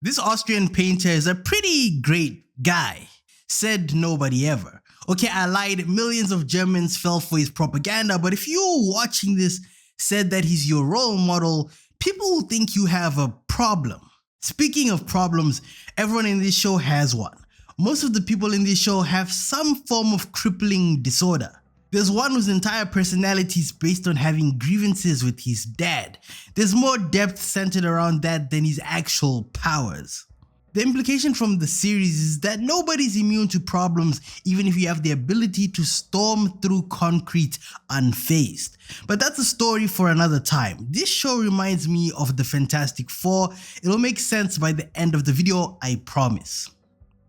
This Austrian painter is a pretty great guy. Said nobody ever. Okay, I lied, millions of Germans fell for his propaganda, but if you watching this said that he's your role model, people will think you have a problem. Speaking of problems, everyone in this show has one. Most of the people in this show have some form of crippling disorder. There's one whose entire personality is based on having grievances with his dad. There's more depth centered around that than his actual powers. The implication from the series is that nobody's immune to problems even if you have the ability to storm through concrete unfazed. But that's a story for another time. This show reminds me of the Fantastic Four. It'll make sense by the end of the video, I promise.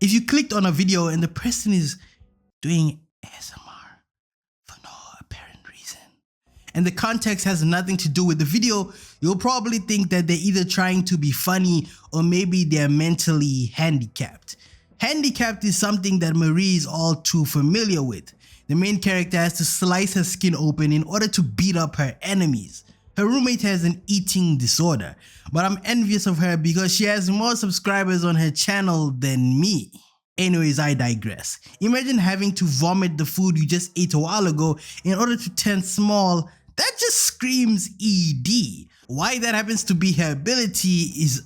If you clicked on a video and the person is doing ASMR for no apparent reason, and the context has nothing to do with the video, you'll probably think that they're either trying to be funny or maybe they're mentally handicapped. Handicapped is something that Marie is all too familiar with. The main character has to slice her skin open in order to beat up her enemies. Her roommate has an eating disorder, but I'm envious of her because she has more subscribers on her channel than me. Anyways, I digress. Imagine having to vomit the food you just ate a while ago in order to turn small. That just screams ED. Why that happens to be her ability is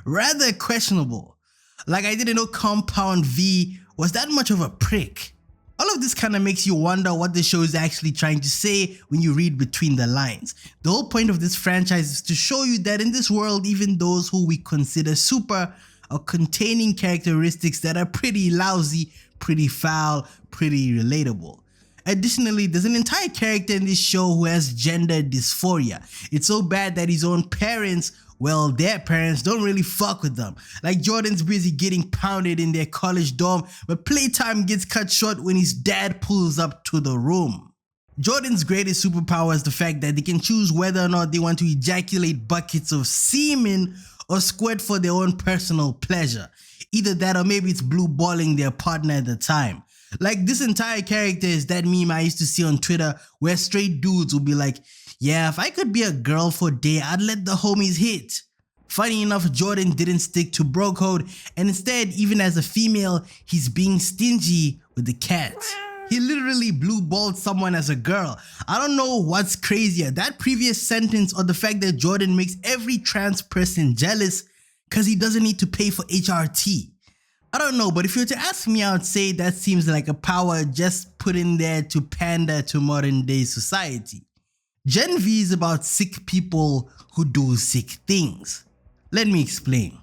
rather questionable. Like, I didn't know Compound V was that much of a prick. All of this kind of makes you wonder what the show is actually trying to say when you read between the lines. The whole point of this franchise is to show you that in this world, even those who we consider super are containing characteristics that are pretty lousy, pretty foul, pretty relatable. Additionally, there's an entire character in this show who has gender dysphoria. It's so bad that his own parents, well, their parents don't really fuck with them. Like, Jordan's busy getting pounded in their college dorm, but playtime gets cut short when his dad pulls up to the room. Jordan's greatest superpower is the fact that they can choose whether or not they want to ejaculate buckets of semen or squirt for their own personal pleasure. Either that or maybe it's blue balling their partner at the time. Like, this entire character is that meme I used to see on Twitter where straight dudes will be like, yeah, if I could be a girl for a day, I'd let the homies hit. Funny enough, Jordan didn't stick to bro code, and instead, even as a female, he's being stingy with the cat. He literally blue balled someone as a girl. I don't know what's crazier, that previous sentence or the fact that Jordan makes every trans person jealous because he doesn't need to pay for HRT. I don't know, but if you were to ask me, I would say that seems like a power just put in there to pander to modern day society. Gen V is about sick people who do sick things. Let me explain.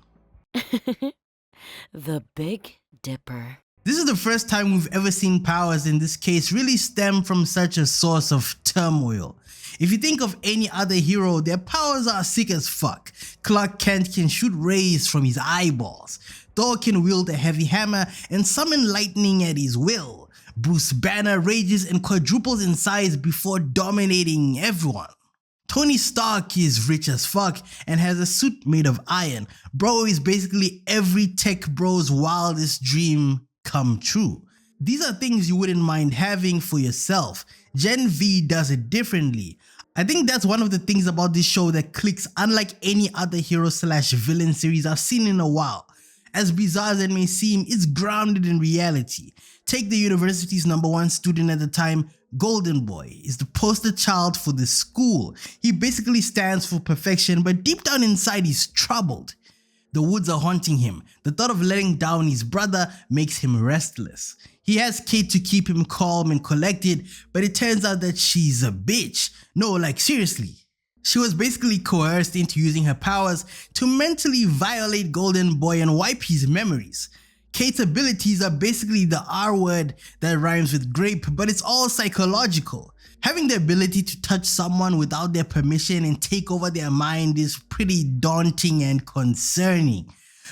The Big Dipper. This is the first time we've ever seen powers in this case really stem from such a source of turmoil. If you think of any other hero, their powers are sick as fuck. Clark Kent can shoot rays from his eyeballs. Thor can wield a heavy hammer and summon lightning at his will. Bruce Banner rages and quadruples in size before dominating everyone. Tony Stark is rich as fuck and has a suit made of iron. Bro is basically every tech bro's wildest dream come true. These are things you wouldn't mind having for yourself. Gen V does it differently. I think that's one of the things about this show that clicks unlike any other hero/villain series I've seen in a while. As bizarre as it may seem, it's grounded in reality. Take the university's #1 student at the time, Golden Boy is the poster child for the school. He basically stands for perfection, but deep down inside he's troubled. The woods are haunting him. The thought of letting down his brother makes him restless. He has Kate to keep him calm and collected, but it turns out that she's a bitch. No, like seriously. She was basically coerced into using her powers to mentally violate Golden Boy and wipe his memories. Kate's abilities are basically the R word that rhymes with grape, but it's all psychological. Having the ability to touch someone without their permission and take over their mind is pretty daunting and concerning.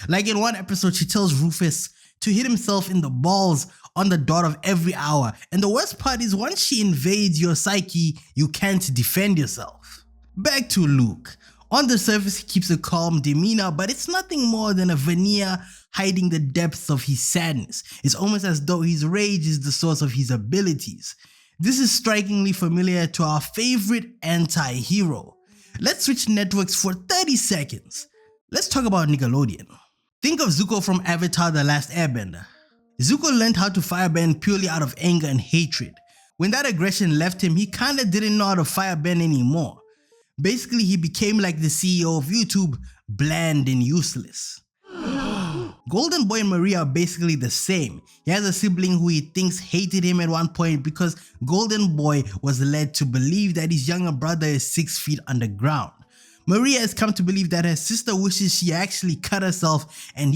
Like in one episode, she tells Rufus to hit himself in the balls on the dot of every hour, and the worst part is once she invades your psyche, you can't defend yourself. Back to Luke. On the surface, he keeps a calm demeanor, but it's nothing more than a veneer hiding the depths of his sadness. It's almost as though his rage is the source of his abilities. This is strikingly familiar to our favorite anti-hero. Let's switch networks for 30 seconds. Let's talk about Nickelodeon. Think of Zuko from Avatar: The Last Airbender. Zuko learned how to firebend purely out of anger and hatred. When that aggression left him, he kinda didn't know how to firebend anymore. Basically, he became like the CEO of YouTube, bland and useless. Golden Boy and Maria are basically the same. He has a sibling who he thinks hated him at one point because Golden Boy was led to believe that his younger brother is 6 feet underground. Maria has come to believe that her sister wishes she actually cut herself and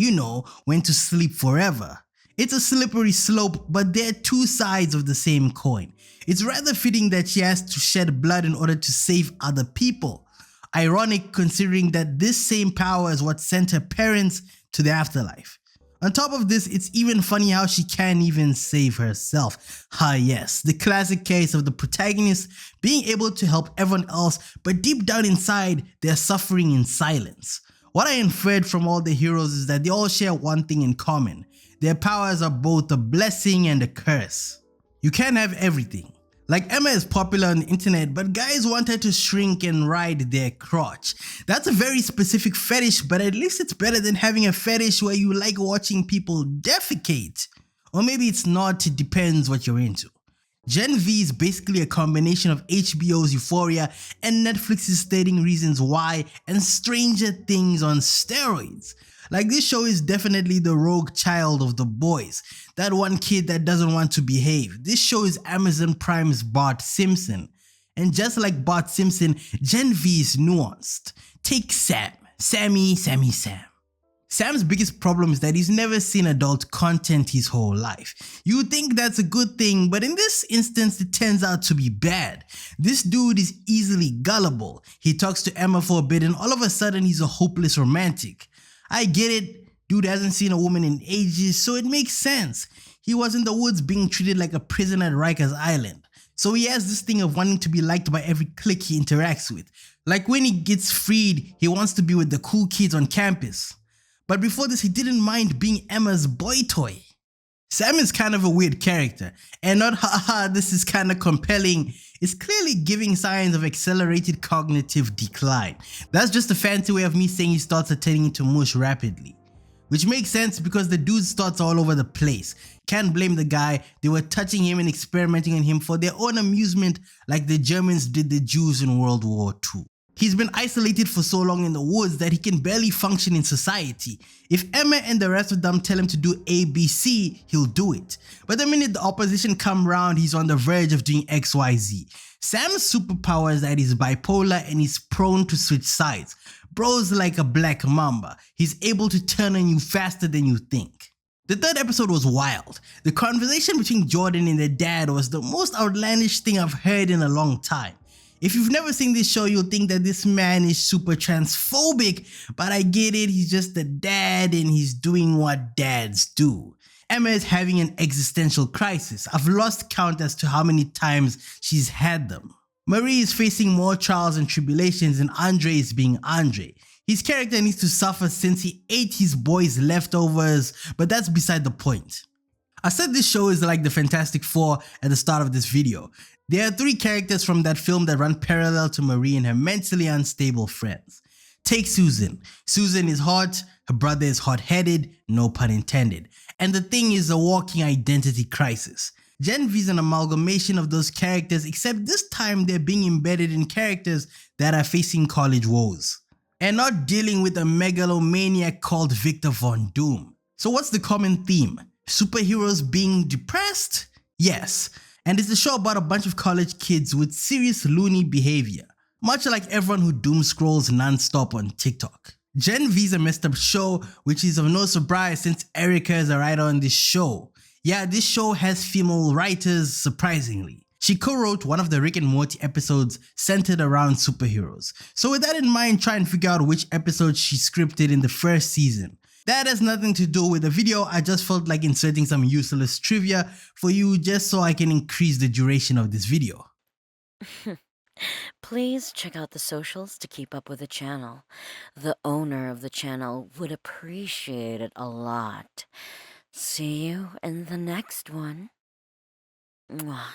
went to sleep forever. It's a slippery slope, but they're two sides of the same coin. It's rather fitting that she has to shed blood in order to save other people. Ironic considering that this same power is what sent her parents to the afterlife. On top of this, it's even funny how she can't even save herself. Yes, the classic case of the protagonist being able to help everyone else, but deep down inside, they're suffering in silence. What I inferred from all the heroes is that they all share one thing in common. Their powers are both a blessing and a curse. You can't have everything. Like Emma is popular on the internet, but guys want her to shrink and ride their crotch. That's a very specific fetish, but at least it's better than having a fetish where you like watching people defecate. Or maybe it's not, it depends what you're into. Gen V is basically a combination of HBO's Euphoria and Netflix's 13 Reasons Why and Stranger Things on steroids. Like, this show is definitely the rogue child of the boys, that one kid that doesn't want to behave. This show is Amazon Prime's Bart Simpson. And just like Bart Simpson, Gen V is nuanced. Take Sam. Sam. Sam's biggest problem is that he's never seen adult content his whole life. You would think that's a good thing, but in this instance it turns out to be bad. This dude is easily gullible. He talks to Emma for a bit and all of a sudden he's a hopeless romantic. I get it, dude hasn't seen a woman in ages, so it makes sense. He was in the woods being treated like a prisoner at Rikers Island. So he has this thing of wanting to be liked by every clique he interacts with. Like when he gets freed, he wants to be with the cool kids on campus. But before this, he didn't mind being Emma's boy toy. Sam is kind of a weird character, and not haha, this is kind of compelling. It's clearly giving signs of accelerated cognitive decline. That's just a fancy way of me saying his thoughts are turning into mush rapidly. Which makes sense because the dude's thoughts are all over the place. Can't blame the guy, they were touching him and experimenting on him for their own amusement like the Germans did the Jews in World War II. He's been isolated for so long in the woods that he can barely function in society. If Emma and the rest of them tell him to do ABC, he'll do it. But the minute the opposition come round, he's on the verge of doing XYZ. Sam's superpower is that he's bipolar and he's prone to switch sides. Bro's like a black mamba. He's able to turn on you faster than you think. The third episode was wild. The conversation between Jordan and their dad was the most outlandish thing I've heard in a long time. If you've never seen this show, you'll think that this man is super transphobic, but I get it, he's just a dad and he's doing what dads do. Emma is having an existential crisis. I've lost count as to how many times she's had them. Marie is facing more trials and tribulations and Andre is being Andre. His character needs to suffer since he ate his boys' leftovers, but that's beside the point. I said this show is like the Fantastic Four at the start of this video. There are 3 characters from that film that run parallel to Marie and her mentally unstable friends. Take Susan. Susan is hot, her brother is hot-headed, no pun intended. And the thing is a walking identity crisis. Gen V is an amalgamation of those characters, except this time they're being embedded in characters that are facing college woes. And not dealing with a megalomaniac called Victor Von Doom. So what's the common theme? Superheroes being depressed? Yes. And it's a show about a bunch of college kids with serious loony behavior, much like everyone who doom scrolls non-stop on TikTok. Gen V is a messed up show, which is of no surprise since Erica is a writer on this show. Yeah, this show has female writers, surprisingly. She co-wrote one of the Rick and Morty episodes centered around superheroes. So with that in mind, try and figure out which episode she scripted in the first season. That has nothing to do with the video, I just felt like inserting some useless trivia for you just so I can increase the duration of this video. Please check out the socials to keep up with the channel. The owner of the channel would appreciate it a lot. See you in the next one. Mwah.